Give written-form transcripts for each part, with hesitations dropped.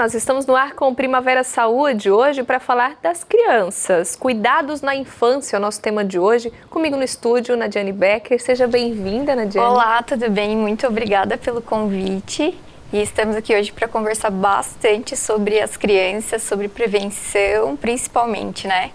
nós estamos no ar com o Primavera Saúde hoje para falar das crianças. Cuidados na infância é o nosso tema de hoje. Comigo no estúdio, Nadiane Becker. Seja bem-vinda, Nadiane. Olá, tudo bem? Muito obrigada pelo convite. E estamos aqui hoje para conversar bastante sobre as crianças, sobre prevenção, principalmente, né?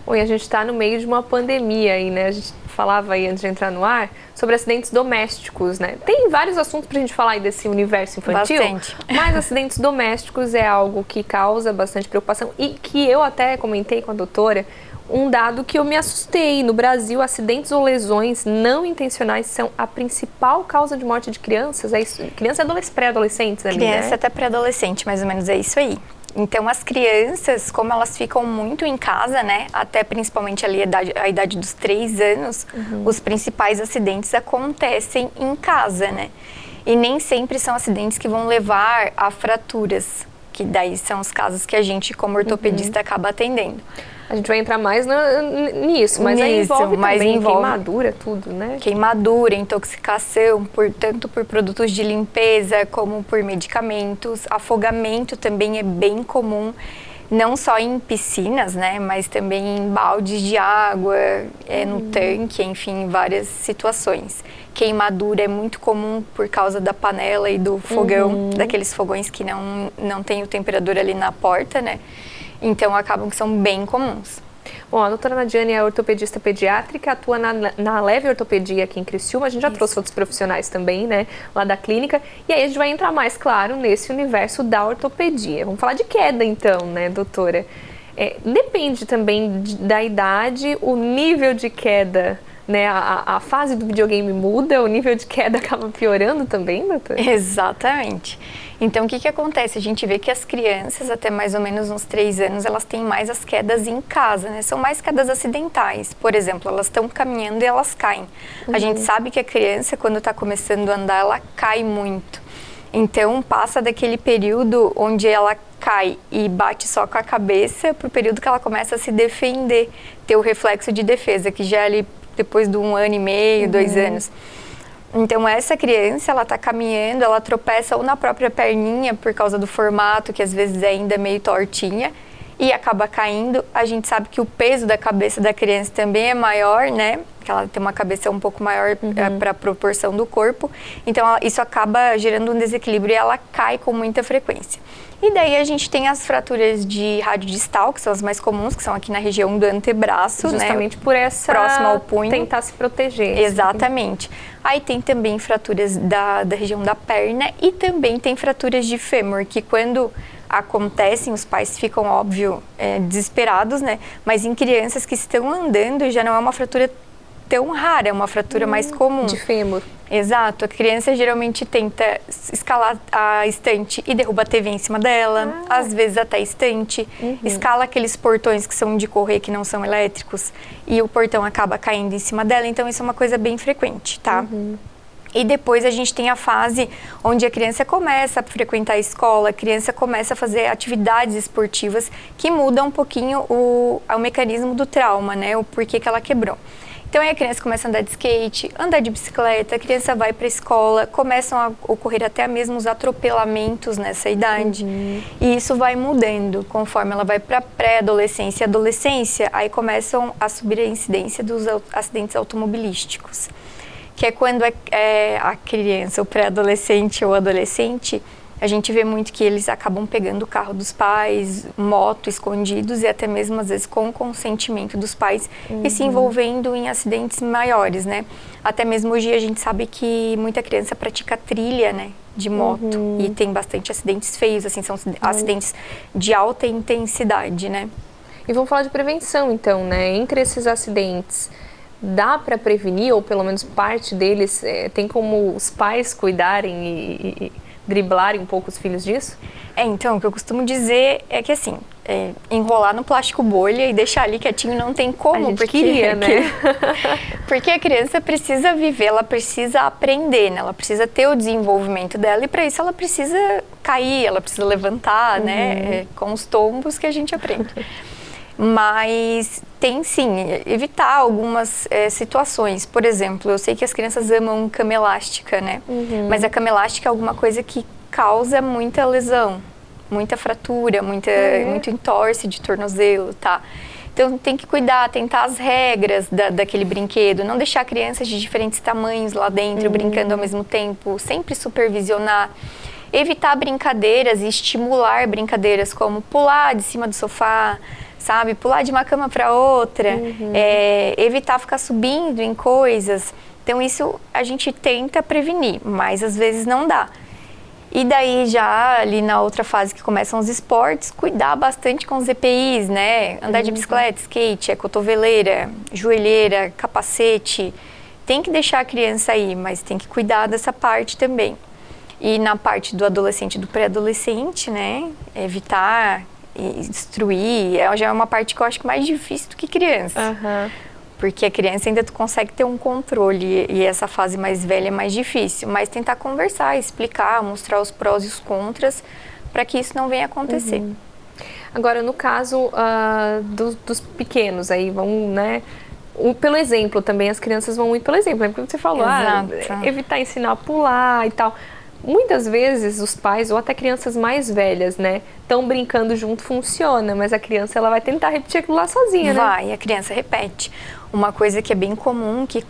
Bom, e a gente está no meio de uma pandemia aí, né? A gente falava aí antes de entrar no ar sobre acidentes domésticos, né? Tem vários assuntos pra gente falar aí desse universo infantil. Bastante. Mas acidentes domésticos é algo que causa bastante preocupação e que eu até comentei com a doutora, um dado que eu me assustei. No Brasil, acidentes ou lesões não intencionais são a principal causa de morte de crianças. É isso? Criança e pré-adolescentes ali, Criança né? até pré-adolescente, mais ou menos, é isso aí. Então, as crianças, como elas ficam muito em casa, né, até principalmente ali a idade dos 3 anos, os principais acidentes acontecem em casa, né? E nem sempre são acidentes que vão levar a fraturas, que daí são os casos que a gente, como ortopedista, acaba atendendo. A gente vai entrar mais nisso, mas aí envolve também queimadura, tudo, né? Queimadura, intoxicação, tanto por produtos de limpeza como por medicamentos. Afogamento também é bem comum, não só em piscinas, né? Mas também em baldes de água, no tanque, enfim, em várias situações. Queimadura é muito comum por causa da panela e do fogão, daqueles fogões que não tem o temperador ali na porta, né? Então, acabam que são bem comuns. Bom, a doutora Nadiane é ortopedista pediátrica, atua na Leve Ortopedia aqui em Criciúma. A gente já trouxe outros profissionais também, né, lá da clínica. E aí a gente vai entrar mais, claro, nesse universo da ortopedia. Vamos falar de queda, então, né, doutora? Depende também da idade, o nível de queda, né, a fase do videogame muda, o nível de queda acaba piorando também, doutora? Exatamente. Então, o que acontece? A gente vê que as crianças, até mais ou menos uns 3 anos, elas têm mais as quedas em casa, né? São mais quedas acidentais. Por exemplo, elas estão caminhando e elas caem. A gente sabe que a criança, quando está começando a andar, ela cai muito. Então, passa daquele período onde ela cai e bate só com a cabeça para o período que ela começa a se defender, ter o reflexo de defesa, que já é ali depois de 1 ano e meio, 2 anos. Então, essa criança, ela está caminhando, ela tropeça ou na própria perninha, por causa do formato, que às vezes é ainda meio tortinha, e acaba caindo. A gente sabe que o peso da cabeça da criança também é maior, né? Que ela tem uma cabeça um pouco maior para a proporção do corpo. Então, isso acaba gerando um desequilíbrio e ela cai com muita frequência. E daí a gente tem as fraturas de radiodistal, que são as mais comuns, que são aqui na região do antebraço, justamente, né? Por essa próximo ao punho. Tentar se proteger. Exatamente. Aí tem também fraturas da região da perna e também tem fraturas de fêmur, que quando acontecem, os pais ficam, óbvio, desesperados, né? Mas em crianças que estão andando já não é uma fratura tão rara, é uma fratura mais comum. De fêmur. Exato. A criança geralmente tenta escalar a estante e derruba a TV em cima dela, às vezes até a estante, escala aqueles portões que são de correr, que não são elétricos, e o portão acaba caindo em cima dela, então isso é uma coisa bem frequente, tá? E depois a gente tem a fase onde a criança começa a frequentar a escola, a criança começa a fazer atividades esportivas que mudam um pouquinho o mecanismo do trauma, né? O porquê que ela quebrou. Então, aí a criança começa a andar de skate, andar de bicicleta, a criança vai para a escola, começam a ocorrer até mesmo os atropelamentos nessa idade. E isso vai mudando conforme ela vai para a pré-adolescência e adolescência, aí começam a subir a incidência dos acidentes automobilísticos. Que é quando a criança, o pré-adolescente ou adolescente, a gente vê muito que eles acabam pegando o carro dos pais, moto, escondidos e até mesmo às vezes com o consentimento dos pais e se envolvendo em acidentes maiores, né? Até mesmo hoje a gente sabe que muita criança pratica trilha, né, de moto e tem bastante acidentes feios, assim, são acidentes de alta intensidade, né? E vamos falar de prevenção então, né? Entre esses acidentes, dá para prevenir, ou pelo menos parte deles, tem como os pais cuidarem e driblarem um pouco os filhos disso? Então, o que eu costumo dizer é que assim, enrolar no plástico bolha e deixar ali quietinho não tem como. A gente queria, né? Porque a criança precisa viver, ela precisa aprender, né? Ela precisa ter o desenvolvimento dela e para isso ela precisa cair, ela precisa levantar, né? Com os tombos que a gente aprende. Mas tem sim, evitar algumas situações. Por exemplo, eu sei que as crianças amam cama elástica, né? Mas a cama elástica é alguma coisa que causa muita lesão. muita fratura, muito entorse de tornozelo, tá? Então tem que cuidar, tentar as regras daquele brinquedo, não deixar crianças de diferentes tamanhos lá dentro brincando ao mesmo tempo, sempre supervisionar. Evitar brincadeiras e estimular brincadeiras como pular de cima do sofá, sabe? Pular de uma cama para outra, evitar ficar subindo em coisas. Então isso a gente tenta prevenir, mas às vezes não dá. E daí já ali na outra fase que começam os esportes, cuidar bastante com os EPIs, né? Andar de bicicleta, skate, cotoveleira, joelheira, capacete. Tem que deixar a criança aí, mas tem que cuidar dessa parte também. E na parte do adolescente e do pré-adolescente, né? Evitar e destruir, já é uma parte que eu acho que mais difícil do que criança. Porque a criança ainda tu consegue ter um controle e essa fase mais velha é mais difícil. Mas tentar conversar, explicar, mostrar os prós e os contras para que isso não venha acontecer. Agora, no caso dos pequenos, aí vão, né? Pelo exemplo também, as crianças vão muito pelo exemplo. Porque você falou, evitar ensinar a pular e tal. Muitas vezes os pais ou até crianças mais velhas, né, estão brincando junto, funciona, mas a criança ela vai tentar repetir aquilo lá sozinha, né? Vai, a criança repete. Uma coisa que é bem comum, que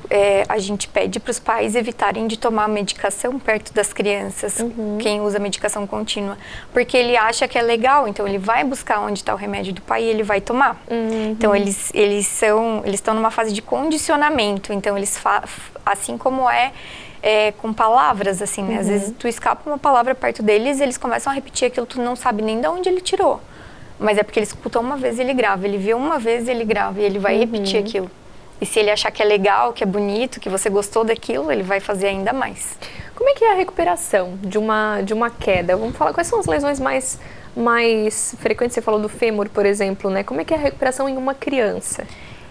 a gente pede para os pais evitarem de tomar medicação perto das crianças, quem usa medicação contínua, porque ele acha que é legal, então ele vai buscar onde está o remédio do pai e ele vai tomar. Então eles estão numa fase de condicionamento, então eles assim como com palavras, assim, né? Às vezes tu escapa uma palavra perto deles e eles começam a repetir aquilo, tu não sabe nem de onde ele tirou. Mas é porque ele escutou uma vez e ele grava, ele vê uma vez e ele grava e ele vai repetir aquilo. E se ele achar que é legal, que é bonito, que você gostou daquilo, ele vai fazer ainda mais. Como é que é a recuperação de uma queda? Vamos falar, quais são as lesões mais frequentes? Você falou do fêmur, por exemplo, né? Como é que é a recuperação em uma criança?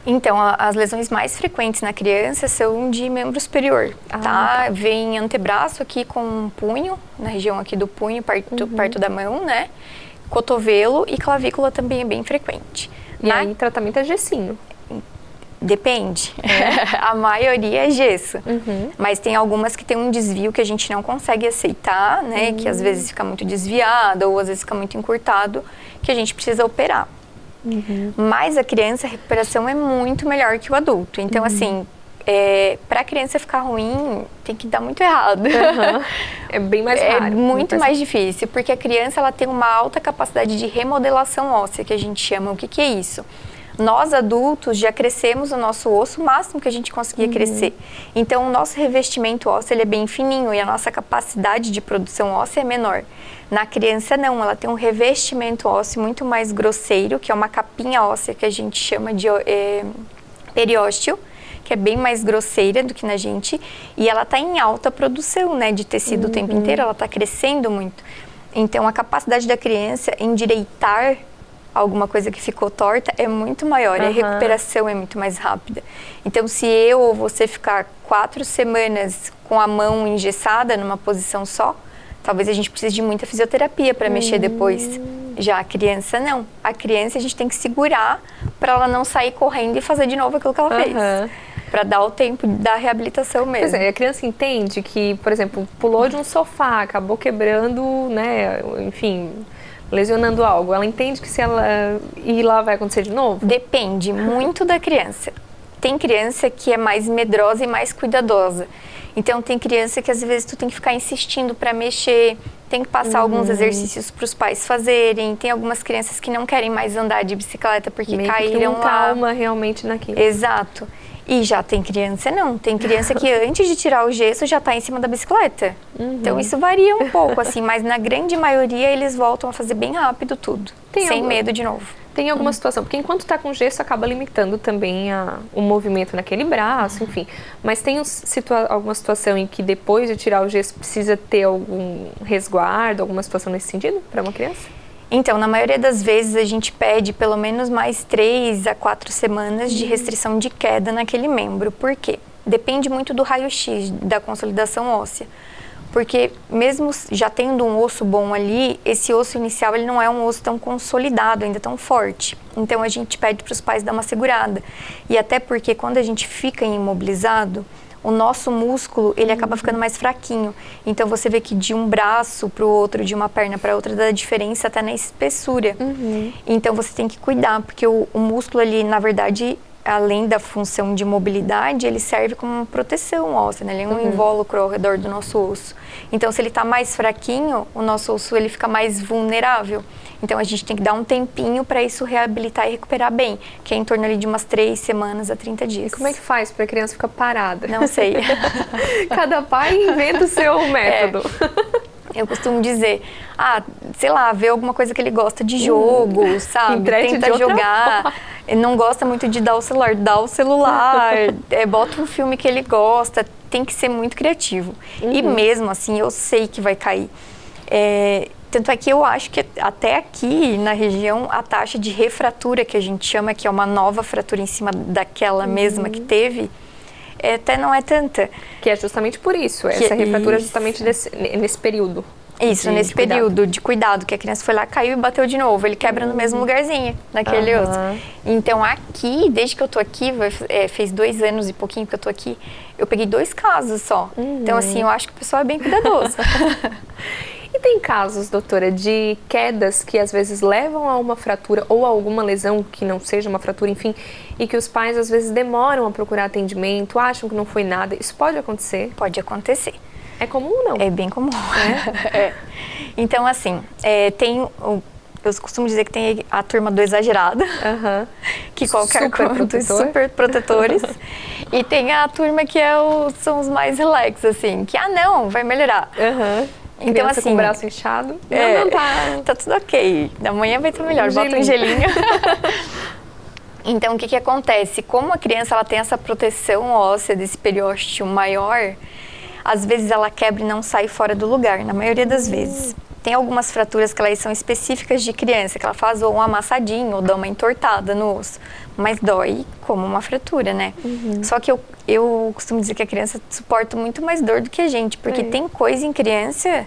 Então, as lesões mais frequentes na criança são de membro superior, tá? Vem antebraço aqui com um punho, na região aqui do punho, perto da mão, né? Cotovelo e clavícula também é bem frequente. E aí, tratamento é gessinho? Depende. A maioria é gesso. Mas tem algumas que tem um desvio que a gente não consegue aceitar, né? Que às vezes fica muito desviado ou às vezes fica muito encurtado, que a gente precisa operar. Mas a criança, a recuperação é muito melhor que o adulto. Então, assim, para a criança ficar ruim, tem que dar muito errado. É bem mais raro. É muito mais difícil, porque a criança ela tem uma alta capacidade de remodelação óssea, que a gente chama. O que é isso? Nós, adultos, já crescemos o nosso osso o máximo que a gente conseguia crescer. Então, o nosso revestimento ósseo ele é bem fininho e a nossa capacidade de produção óssea é menor. Na criança, não. Ela tem um revestimento ósseo muito mais grosseiro, que é uma capinha óssea que a gente chama de periósteo, que é bem mais grosseira do que na gente. E ela está em alta produção, né, de tecido o tempo inteiro. Ela está crescendo muito. Então, a capacidade da criança em endireitar alguma coisa que ficou torta é muito maior, a recuperação é muito mais rápida. Então, se eu ou você ficar 4 semanas com a mão engessada numa posição só, talvez a gente precise de muita fisioterapia para mexer depois. Já a criança, não. A criança a gente tem que segurar para ela não sair correndo e fazer de novo aquilo que ela fez. Para dar o tempo da reabilitação mesmo. Pois é, a criança entende que, por exemplo, pulou de um sofá, acabou quebrando, né, enfim, lesionando algo. Ela entende que se ela ir lá vai acontecer de novo? Depende muito da criança. Tem criança que é mais medrosa e mais cuidadosa. Então, tem criança que às vezes tu tem que ficar insistindo para mexer, tem que passar alguns exercícios para os pais fazerem. Tem algumas crianças que não querem mais andar de bicicleta porque caíram lá. Trauma realmente naquilo. Exato. E já tem criança, não. Tem criança que antes de tirar o gesso já está em cima da bicicleta. Então, isso varia um pouco, assim, mas na grande maioria eles voltam a fazer bem rápido tudo, sem medo de novo. Tem alguma situação, porque enquanto está com gesso acaba limitando também o movimento naquele braço, enfim. Mas tem alguma situação em que depois de tirar o gesso precisa ter algum resguardo, alguma situação nesse sentido para uma criança? Então, na maioria das vezes a gente pede pelo menos mais 3 a 4 semanas de restrição de queda naquele membro. Por quê? Depende muito do raio-x, da consolidação óssea. Porque mesmo já tendo um osso bom ali, esse osso inicial ele não é um osso tão consolidado, ainda tão forte. Então a gente pede para os pais dar uma segurada. E até porque quando a gente fica imobilizado, o nosso músculo, ele acaba ficando mais fraquinho. Então, você vê que de um braço para o outro, de uma perna para outra, dá diferença até na espessura. Então, você tem que cuidar, porque o músculo, ele, na verdade, além da função de mobilidade, ele serve como proteção óssea, né? Ele é um invólucro ao redor do nosso osso. Então, se ele está mais fraquinho, o nosso osso ele fica mais vulnerável. Então, a gente tem que dar um tempinho para isso reabilitar e recuperar bem, que é em torno ali de umas 3 semanas a 30 dias. E como é que faz para a criança ficar parada? Não sei. Cada pai inventa o seu método. Eu costumo dizer, sei lá, vê alguma coisa que ele gosta de jogo, sabe? Tenta jogar. Ele não gosta muito de dar o celular, dá o celular, bota um filme que ele gosta, tem que ser muito criativo. E mesmo assim, eu sei que vai cair. Tanto é que eu acho que até aqui na região, a taxa de refratura, que a gente chama, que é uma nova fratura em cima daquela mesma que teve, até não é tanta. Que é justamente por isso, essa refratura é justamente nesse período. Isso, nesse período de cuidado, que a criança foi lá, caiu e bateu de novo. Ele quebra no mesmo lugarzinho, naquele osso. Então, aqui, desde que eu tô aqui, fez 2 anos e pouquinho que eu tô aqui, eu peguei 2 casos só. Então, assim, eu acho que o pessoal é bem cuidadoso. E tem casos, doutora, de quedas que às vezes levam a uma fratura ou a alguma lesão que não seja uma fratura, enfim, e que os pais às vezes demoram a procurar atendimento, acham que não foi nada. Isso pode acontecer? Pode acontecer. É comum ou não? É bem comum. Então, assim, eu costumo dizer que tem a turma do exagerado, que qualquer coisa, dos super protetores, e tem a turma que são os mais relax, assim, que não, vai melhorar. Então, criança assim, com o braço inchado, não tá tudo ok, amanhã vai estar melhor, bota um gelinho. Então, o que acontece? Como a criança ela tem essa proteção óssea desse periósteo maior, às vezes ela quebra e não sai fora do lugar, na maioria das vezes. Tem algumas fraturas que elas são específicas de criança, que ela faz ou um amassadinho ou dá uma entortada no osso, mas dói como uma fratura, né? Só que eu costumo dizer que a criança suporta muito mais dor do que a gente, porque tem coisa em criança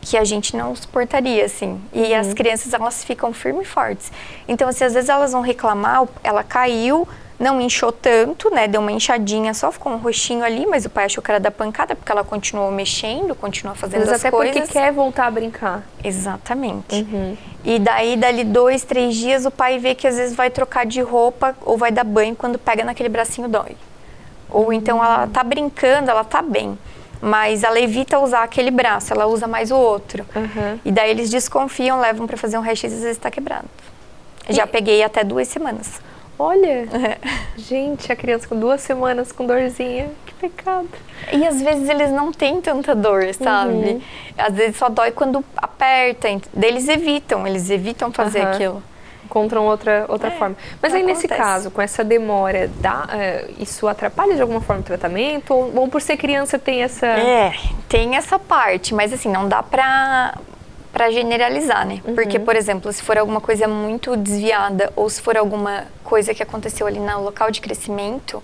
que a gente não suportaria, assim. E as crianças, elas ficam firmes e fortes. Então, assim, às vezes elas vão reclamar, ela caiu, não inchou tanto, né? Deu uma inchadinha só, ficou um roxinho ali, mas o pai achou que era da pancada, porque ela continuou mexendo, continuou fazendo as até coisas. Porque quer voltar a brincar. Exatamente. E daí, dali 2, 3 dias, o pai vê que às vezes vai trocar de roupa ou vai dar banho, quando pega naquele bracinho dói. Ou então ela tá brincando, ela tá bem, mas ela evita usar aquele braço, ela usa mais o outro. E daí eles desconfiam, levam para fazer um raio-x e às vezes tá quebrado. Já peguei até 2 semanas. Olha, gente, a criança com 2 semanas com dorzinha, que pecado. E às vezes eles não têm tanta dor, sabe? Às vezes só dói quando aperta, daí eles evitam fazer aquilo. Encontram outra forma. Mas aí nesse caso, com essa demora, isso atrapalha de alguma forma o tratamento? Ou por ser criança tem essa... Tem essa parte, mas assim, não dá pra generalizar, né? Porque, por exemplo, se for alguma coisa muito desviada ou se for alguma coisa que aconteceu ali no local de crescimento,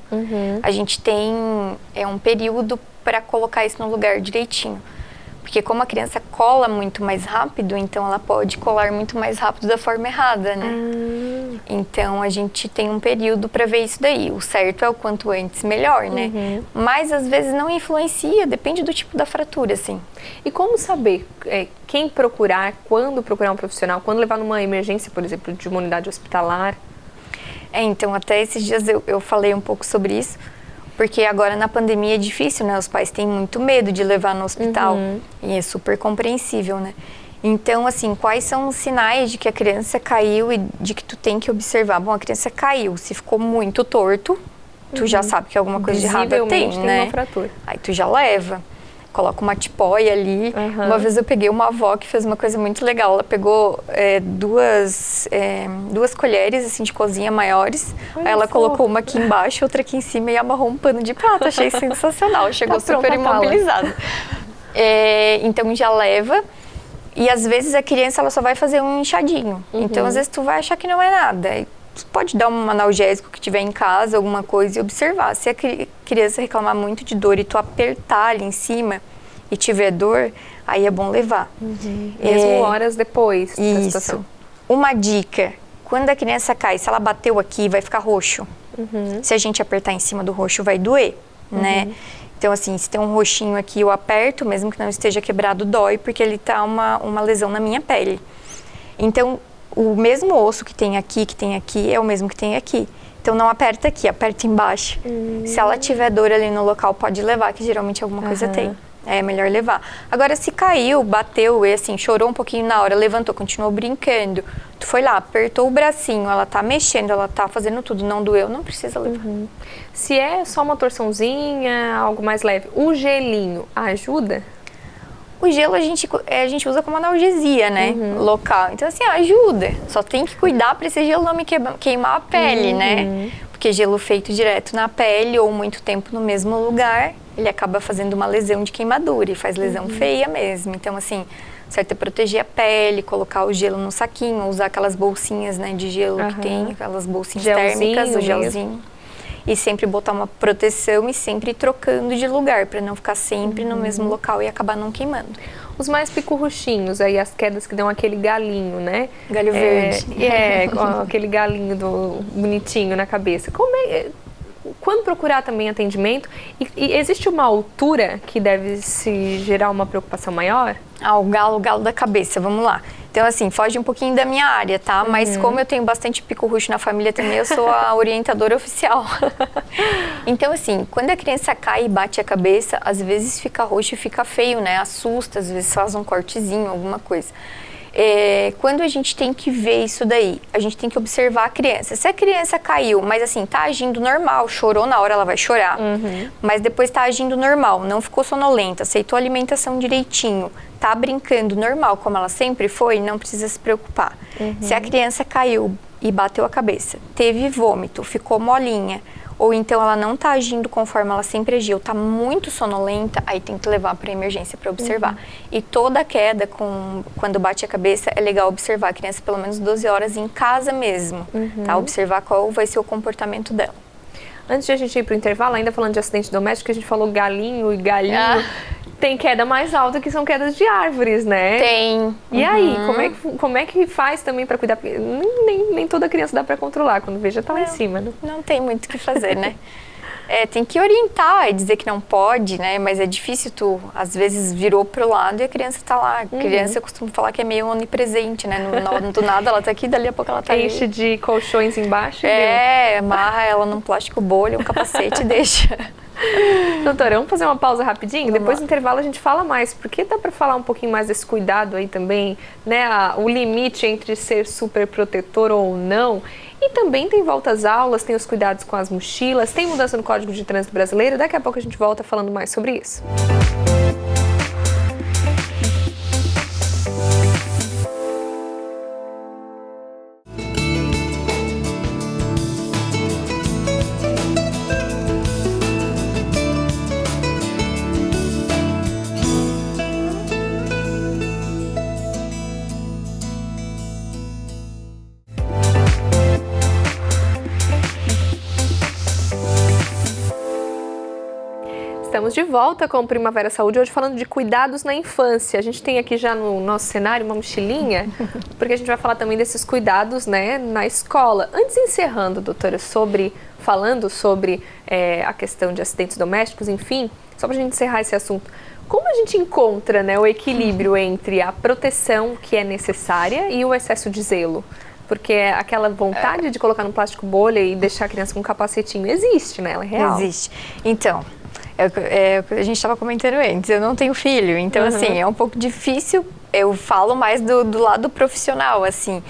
a gente tem um período para colocar isso no lugar direitinho. Porque como a criança cola muito mais rápido, então ela pode colar muito mais rápido da forma errada, né? Então a gente tem um período para ver isso daí. O certo é o quanto antes melhor, né? Mas às vezes não influencia, depende do tipo da fratura, assim. E como saber quem procurar, quando procurar um profissional, quando levar numa emergência, por exemplo, de uma unidade hospitalar? Então até esses dias eu falei um pouco sobre isso. Porque agora na pandemia é difícil, né? Os pais têm muito medo de levar no hospital. E é super compreensível, né? Então, assim, quais são os sinais de que a criança caiu e de que tu tem que observar? Bom, a criança caiu, se ficou muito torto, tu já sabe que alguma coisa de errada tem, né? Uma fratura. Aí tu já leva. Coloca uma tipóia ali. Uma vez eu peguei uma avó que fez uma coisa muito legal. Ela pegou 2 colheres assim, de cozinha maiores. Aí ela colocou uma aqui embaixo, outra aqui em cima e amarrou um pano de prata. Achei sensacional. Chegou super imobilizada. Então já leva. E às vezes a criança ela só vai fazer um inchadinho. Então às vezes tu vai achar que não é nada. Tu pode dar um analgésico que tiver em casa, alguma coisa, e observar. Se a criança reclamar muito de dor e tu apertar ali em cima e tiver dor, aí é bom levar. Mesmo horas depois da situação. Isso. Uma dica, quando a criança cai, se ela bateu aqui, vai ficar roxo. Se a gente apertar em cima do roxo, vai doer, né? Então, assim, se tem um roxinho aqui, eu aperto, mesmo que não esteja quebrado, dói, porque ele tá uma lesão na minha pele. Então, o mesmo osso que tem aqui, é o mesmo que tem aqui. Então, não aperta aqui, aperta embaixo. Se ela tiver dor ali no local, pode levar, que geralmente alguma coisa tem. É melhor levar. Agora, se caiu, bateu e assim, chorou um pouquinho na hora, levantou, continuou brincando, tu foi lá, apertou o bracinho, ela tá mexendo, ela tá fazendo tudo, não doeu, não precisa levar. Se é só uma torçãozinha, algo mais leve, o gelinho ajuda? O gelo a gente usa como analgesia, né? Local. Então, assim, ajuda. Só tem que cuidar para esse gelo não me queimar a pele, né? Porque gelo feito direto na pele ou muito tempo no mesmo lugar, ele acaba fazendo uma lesão de queimadura e faz lesão feia mesmo. Então, assim, certo é proteger a pele, colocar o gelo no saquinho, usar aquelas bolsinhas, né, de gelo que tem, aquelas bolsinhas térmicas, o gelzinho. E sempre botar uma proteção e sempre ir trocando de lugar, para não ficar sempre no mesmo local e acabar não queimando. Os mais picurruchinhos, aí as quedas que dão aquele galinho, né? Galho verde. Aquele galinho bonitinho na cabeça. Quando procurar também atendimento, e existe uma altura que deve se gerar uma preocupação maior? O galo da cabeça, vamos lá. Então, assim, foge um pouquinho da minha área, tá? Mas como eu tenho bastante pico roxo na família também, eu sou a orientadora oficial. Então, assim, quando a criança cai e bate a cabeça, às vezes fica roxo e fica feio, né? Assusta, às vezes faz um cortezinho, alguma coisa. Quando a gente tem que ver isso daí, a gente tem que observar a criança. Se a criança caiu, mas assim, tá agindo normal, chorou na hora, ela vai chorar. Mas depois tá agindo normal, não ficou sonolenta, aceitou a alimentação direitinho, tá brincando normal, como ela sempre foi, não precisa se preocupar. Se a criança caiu e bateu a cabeça, teve vômito, ficou molinha, ou então ela não está agindo conforme ela sempre agiu, está muito sonolenta, aí tem que levar para emergência para observar. E toda queda, quando bate a cabeça, é legal observar a criança pelo menos 12 horas em casa mesmo, tá? Observar qual vai ser o comportamento dela. Antes de a gente ir para o intervalo, ainda falando de acidente doméstico, a gente falou galinho e galinho. Tem queda mais alta, que são quedas de árvores, né? Tem. E aí, como é que faz também para cuidar? Nem toda criança dá para controlar, quando vê já tá lá em cima, né? Não tem muito o que fazer, né? Tem que orientar e dizer que não pode, né? Mas é difícil, às vezes virou pro lado e a criança tá lá. A criança, eu costumo falar que é meio onipresente, né? Do nada ela tá aqui, dali a pouco ela tá ali. Enche de colchões embaixo. Amarra ela num plástico bolha, um capacete e deixa. Doutora, vamos fazer uma pausa rapidinho? Depois do intervalo a gente fala mais, porque dá para falar um pouquinho mais desse cuidado aí também, né? O limite entre ser super protetor ou não. E também tem volta às aulas, tem os cuidados com as mochilas, tem mudança no Código de Trânsito Brasileiro. Daqui a pouco a gente volta falando mais sobre isso. Estamos de volta com o Primavera Saúde, hoje falando de cuidados na infância. A gente tem aqui já no nosso cenário uma mochilinha, porque a gente vai falar também desses cuidados, né, na escola. Antes, encerrando, doutora, falando sobre a questão de acidentes domésticos, enfim, só para a gente encerrar esse assunto, como a gente encontra, né, o equilíbrio entre a proteção que é necessária e o excesso de zelo? Porque aquela vontade de colocar no plástico bolha e deixar a criança com um capacetinho existe, né? Ela é real. Existe. Então, a gente estava comentando antes, eu não tenho filho, então assim, é um pouco difícil, eu falo mais do lado profissional, assim.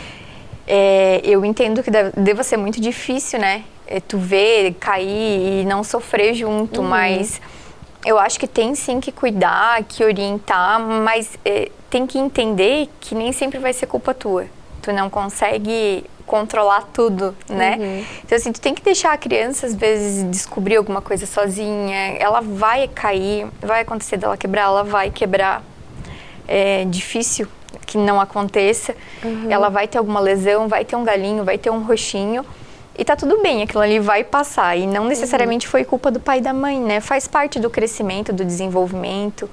Eu entendo que deva ser muito difícil, né? Tu ver, cair e não sofrer junto, mas eu acho que tem sim que cuidar, que orientar, mas tem que entender que nem sempre vai ser culpa tua. Tu não consegue controlar tudo, né? Então, assim, tu tem que deixar a criança, às vezes, descobrir alguma coisa sozinha. Ela vai cair, vai acontecer dela quebrar, ela vai quebrar. É difícil que não aconteça. Ela vai ter alguma lesão, vai ter um galinho, vai ter um roxinho. E tá tudo bem, aquilo ali vai passar. E não necessariamente foi culpa do pai e da mãe, né? Faz parte do crescimento, do desenvolvimento.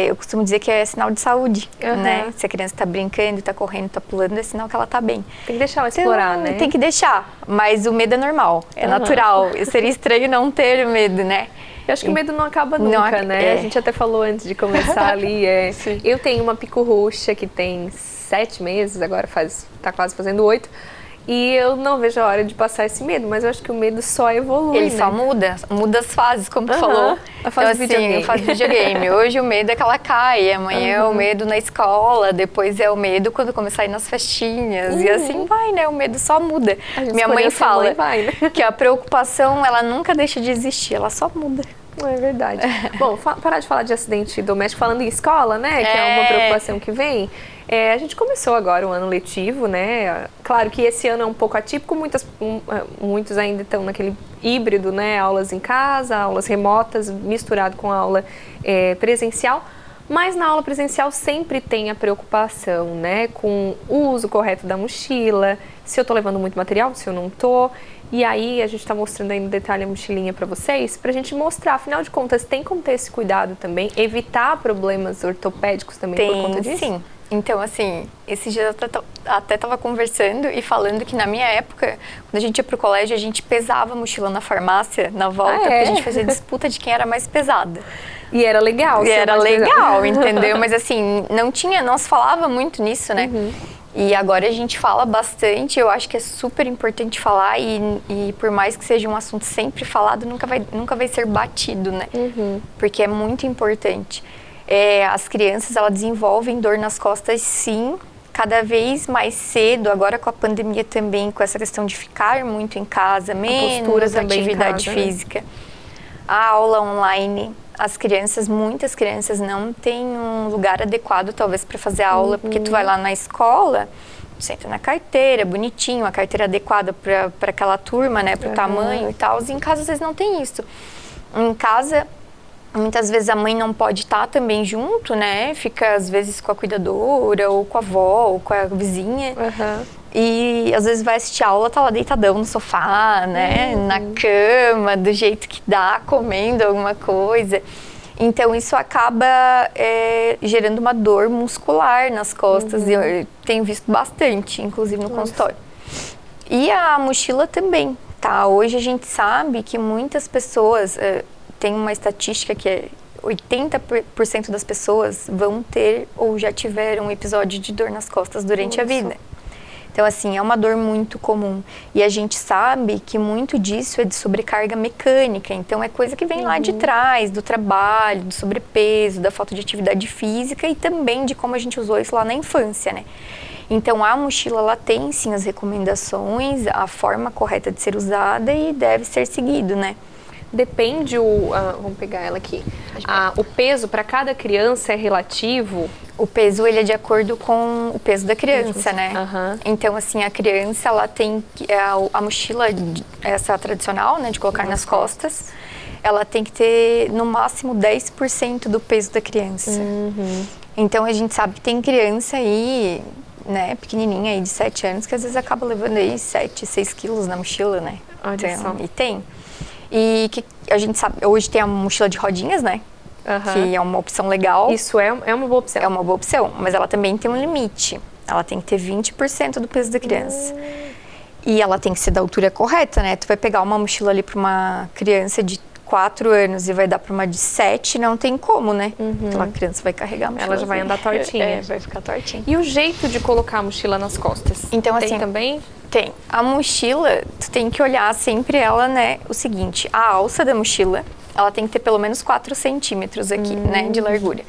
Eu costumo dizer que é sinal de saúde, né? Se a criança tá brincando, tá correndo, tá pulando, é sinal que ela tá bem. Tem que deixar ela explorar, né? Tem que deixar, mas o medo é normal, é natural. Seria estranho não ter medo, né? Eu acho que o medo não acaba nunca, né? A gente até falou antes de começar ali. Eu tenho uma pico-roxa que tem 7 meses, agora tá quase fazendo 8. E eu não vejo a hora de passar esse medo, mas eu acho que o medo só evolui, Ele só muda as fases, como tu falou. A fase então, videogame. A fase videogame. Hoje o medo é que ela cai, amanhã é o medo na escola, depois é o medo quando começar a ir nas festinhas. E assim vai, né? O medo só muda. Minha mãe fala que a preocupação, ela nunca deixa de existir, ela só muda. É verdade. Bom, parar de falar de acidente doméstico, falando em escola, né? Que é uma preocupação que vem. A gente começou agora o ano letivo, né? Claro que esse ano é um pouco atípico, muitos ainda estão naquele híbrido, né? Aulas em casa, aulas remotas, misturado com a aula presencial. Mas na aula presencial sempre tem a preocupação, né? Com o uso correto da mochila, se eu tô levando muito material, se eu não tô. E aí a gente está mostrando aí no detalhe a mochilinha para vocês, para a gente mostrar, afinal de contas, tem como ter esse cuidado também, evitar problemas ortopédicos também por conta disso? Sim. Então, assim, esses dias eu até estava conversando e falando que na minha época, quando a gente ia pro colégio, a gente pesava a mochila na farmácia, na volta, porque a gente fazia disputa de quem era mais pesada. E era legal. E era legal, entendeu? Mas assim, não se falava muito nisso, né? E agora a gente fala bastante, eu acho que é super importante falar e por mais que seja um assunto sempre falado, nunca vai ser batido, né? Porque é muito importante. As crianças, elas desenvolvem dor nas costas, sim, cada vez mais cedo, agora com a pandemia também, com essa questão de ficar muito em casa, menos atividade física. A aula online, muitas crianças não têm um lugar adequado, talvez, para fazer a aula, porque tu vai lá na escola, senta na carteira, bonitinho, a carteira adequada para aquela turma, né, para o tamanho e tal, e em casa, às vezes, não tem isso. Em casa, muitas vezes a mãe não pode estar também junto, né? Fica, às vezes, com a cuidadora, ou com a avó, ou com a vizinha. E, às vezes, vai assistir a aula, tá lá deitadão no sofá, né? Na cama, do jeito que dá, comendo alguma coisa. Então, isso acaba gerando uma dor muscular nas costas. E eu tenho visto bastante, inclusive, no consultório. E a mochila também, tá? Hoje a gente sabe que muitas pessoas... tem uma estatística que é 80% das pessoas vão ter ou já tiveram um episódio de dor nas costas durante a vida. Então, assim, é uma dor muito comum. E a gente sabe que muito disso é de sobrecarga mecânica. Então, é coisa que vem lá de trás, do trabalho, do sobrepeso, da falta de atividade física e também de como a gente usou isso lá na infância, né? Então, a mochila, ela tem, sim, as recomendações, a forma correta de ser usada e deve ser seguido, né? Depende vamos pegar ela aqui. O peso para cada criança é relativo? O peso, ele é de acordo com o peso da criança, né? Então, assim, a criança, ela tem a mochila, essa tradicional, né, de colocar nas costas, ela tem que ter, no máximo, 10% do peso da criança. Então, a gente sabe que tem criança aí, né, pequenininha aí, de 7 anos, que às vezes acaba levando aí 7, 6 quilos na mochila, né? E tem. E que a gente sabe, hoje tem a mochila de rodinhas, né? Que é uma opção legal. Isso é uma boa opção. É uma boa opção, mas ela também tem um limite. Ela tem que ter 20% do peso da criança. E ela tem que ser da altura correta, né? Tu vai pegar uma mochila ali para uma criança de 4 anos e vai dar para uma de 7, não tem como, né? Aquela criança vai carregar a mochila. Ela já vai andar tortinha. Vai ficar tortinha. E o jeito de colocar a mochila nas costas? Então, tem assim, também? Tem. A mochila, tu tem que olhar sempre ela, né? O seguinte, a alça da mochila, ela tem que ter pelo menos 4 centímetros aqui, né? De largura.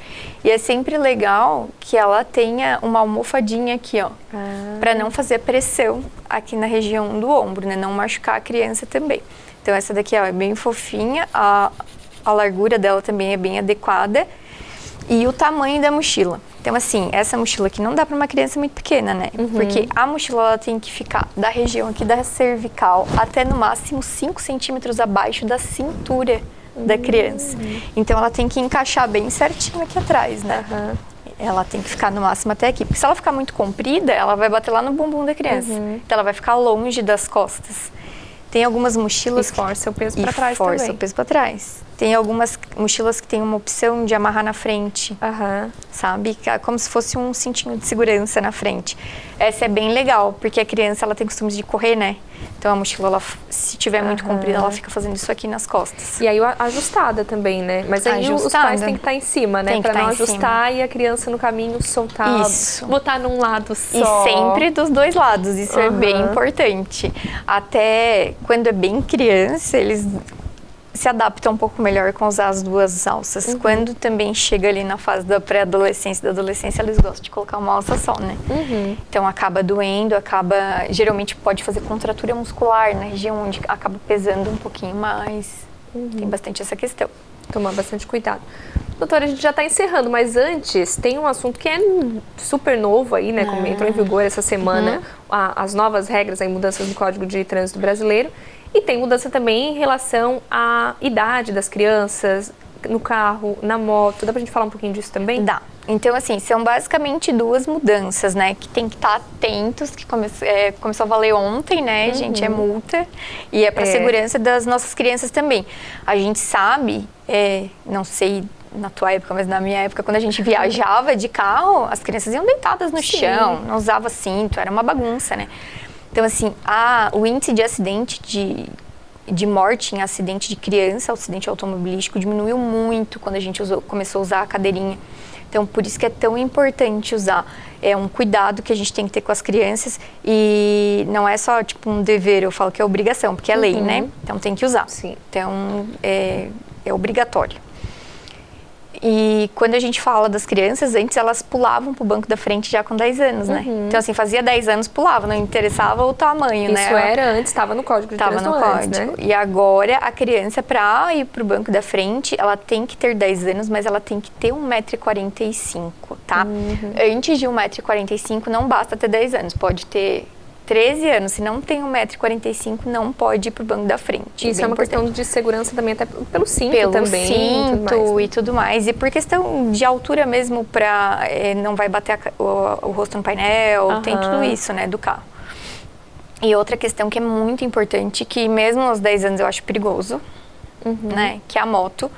E é sempre legal que ela tenha uma almofadinha aqui, ó. Pra não fazer pressão aqui na região do ombro, né? Não machucar a criança também. Então, essa daqui, ó, é bem fofinha. A largura dela também é bem adequada. E o tamanho da mochila. Então, assim, essa mochila aqui não dá para uma criança muito pequena, né? Porque a mochila, ela tem que ficar da região aqui da cervical até no máximo 5 centímetros abaixo da cintura da criança. Então, ela tem que encaixar bem certinho aqui atrás, né? Ela tem que ficar no máximo até aqui. Porque se ela ficar muito comprida, ela vai bater lá no bumbum da criança. Então, ela vai ficar longe das costas. Tem algumas mochilas... E força o peso para trás também. Força o peso para trás. Tem algumas mochilas que tem uma opção de amarrar na frente, sabe? Como se fosse um cintinho de segurança na frente. Essa é bem legal, porque a criança ela tem costume de correr, né? Então a mochila, ela, se tiver muito comprida, ela fica fazendo isso aqui nas costas. E aí ajustada também, né? Mas aí os pais têm que estar em cima, né? Pra não ajustar e a criança no caminho soltar, botar num lado só. E sempre dos dois lados, isso é bem importante. Até quando é bem criança, eles se adaptam um pouco melhor com usar as duas alças. Quando também chega ali na fase da pré-adolescência e da adolescência, eles gostam de colocar uma alça só, né? Então acaba doendo, geralmente pode fazer contratura muscular na região onde acaba pesando um pouquinho mais. Tem bastante essa questão. Tomar bastante cuidado. Doutora, a gente já está encerrando, mas antes tem um assunto que é super novo aí, né? Como entrou em vigor essa semana, as novas regras, aí, mudanças no Código de Trânsito Brasileiro. E tem mudança também em relação à idade das crianças, no carro, na moto. Dá pra gente falar um pouquinho disso também? Dá. Então, assim, são basicamente duas mudanças, né? Que tem que estar atentos, que começou a valer ontem, né, gente? É multa. E é para segurança das nossas crianças também. A gente sabe, não sei na tua época, mas na minha época, quando a gente viajava de carro, as crianças iam deitadas no chão, não usava cinto, era uma bagunça, né? Então, assim, o índice de acidente de morte em acidente de criança, acidente automobilístico, diminuiu muito quando a gente começou a usar a cadeirinha. Então, por isso que é tão importante usar. É um cuidado que a gente tem que ter com as crianças e não é só, tipo, um dever, eu falo que é obrigação, porque é lei, né? Então, tem que usar. Então, é obrigatório. E quando a gente fala das crianças, antes elas pulavam pro banco da frente já com 10 anos, né? Então, assim, fazia 10 anos, pulava, não interessava o tamanho, né? Isso era antes, estava no Código de Trânsito. Estava no Código. Né? E agora, a criança, para ir pro banco da frente, ela tem que ter 10 anos, mas ela tem que ter 1,45 m, tá? Antes de 1,45 m, não basta ter 10 anos, pode ter 13 anos, se não tem 1,45 m, não pode ir pro banco da frente. Isso é uma questão de segurança também, até pelo cinto também. Pelo cinto e tudo mais. E por questão de altura mesmo, não vai bater o rosto no painel, tem tudo isso, né, do carro. E outra questão que é muito importante, que mesmo aos 10 anos eu acho perigoso, né, que é a moto.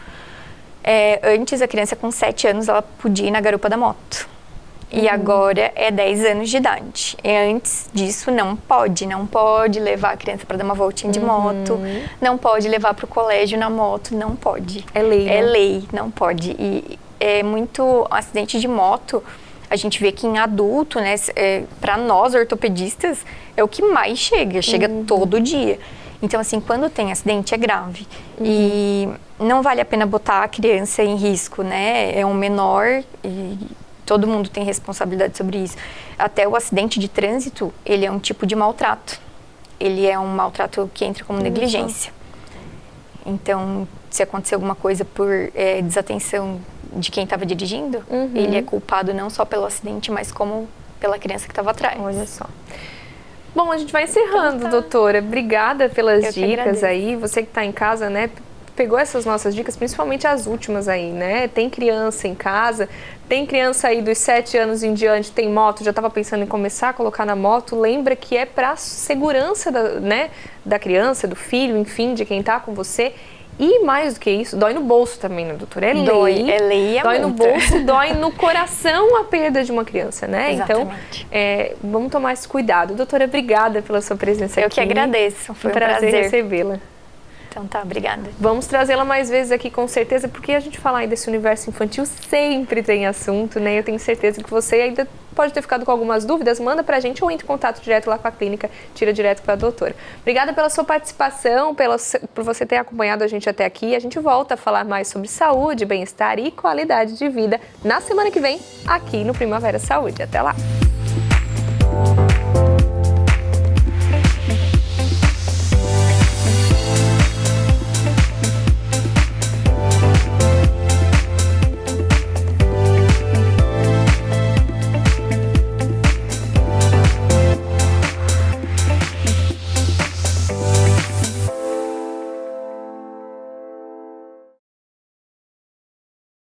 Antes, a criança com 7 anos, ela podia ir na garupa da moto. E agora é 10 anos de idade. E antes disso, não pode levar a criança para dar uma voltinha de moto, não pode levar para o colégio na moto, não pode. É lei, né? É lei, não pode. E é muito acidente de moto, a gente vê que em adulto, né, para nós ortopedistas, é o que mais chega todo dia. Então, assim, quando tem acidente é grave. E não vale a pena botar a criança em risco, né? É um menor e todo mundo tem responsabilidade sobre isso. Até o acidente de trânsito, ele é um tipo de maltrato. Ele é um maltrato que entra como negligência. Então, se acontecer alguma coisa por desatenção de quem estava dirigindo, ele é culpado não só pelo acidente, mas como pela criança que estava atrás. Olha só. Bom, a gente vai encerrando, doutora. Obrigada pelas dicas aí. Você que está em casa, né, pegou essas nossas dicas, principalmente as últimas aí, né? Tem criança em casa, tem criança aí dos 7 anos em diante, tem moto, já estava pensando em começar a colocar na moto. Lembra que é para segurança da criança, do filho, enfim, de quem está com você. E mais do que isso, dói no bolso também, né, doutora? É lei. É lei e dói no bolso, dói no coração a perda de uma criança, né? Exatamente. Então, vamos tomar esse cuidado. Doutora, obrigada pela sua presença aqui. Eu que agradeço, foi um prazer recebê-la. Então tá, obrigada. Vamos trazê-la mais vezes aqui com certeza, porque a gente falar aí desse universo infantil sempre tem assunto, né? Eu tenho certeza que você ainda pode ter ficado com algumas dúvidas, manda pra gente ou entre em contato direto lá com a clínica, tira direto com a doutora. Obrigada pela sua participação, por você ter acompanhado a gente até aqui. A gente volta a falar mais sobre saúde, bem-estar e qualidade de vida na semana que vem, aqui no Primavera Saúde. Até lá!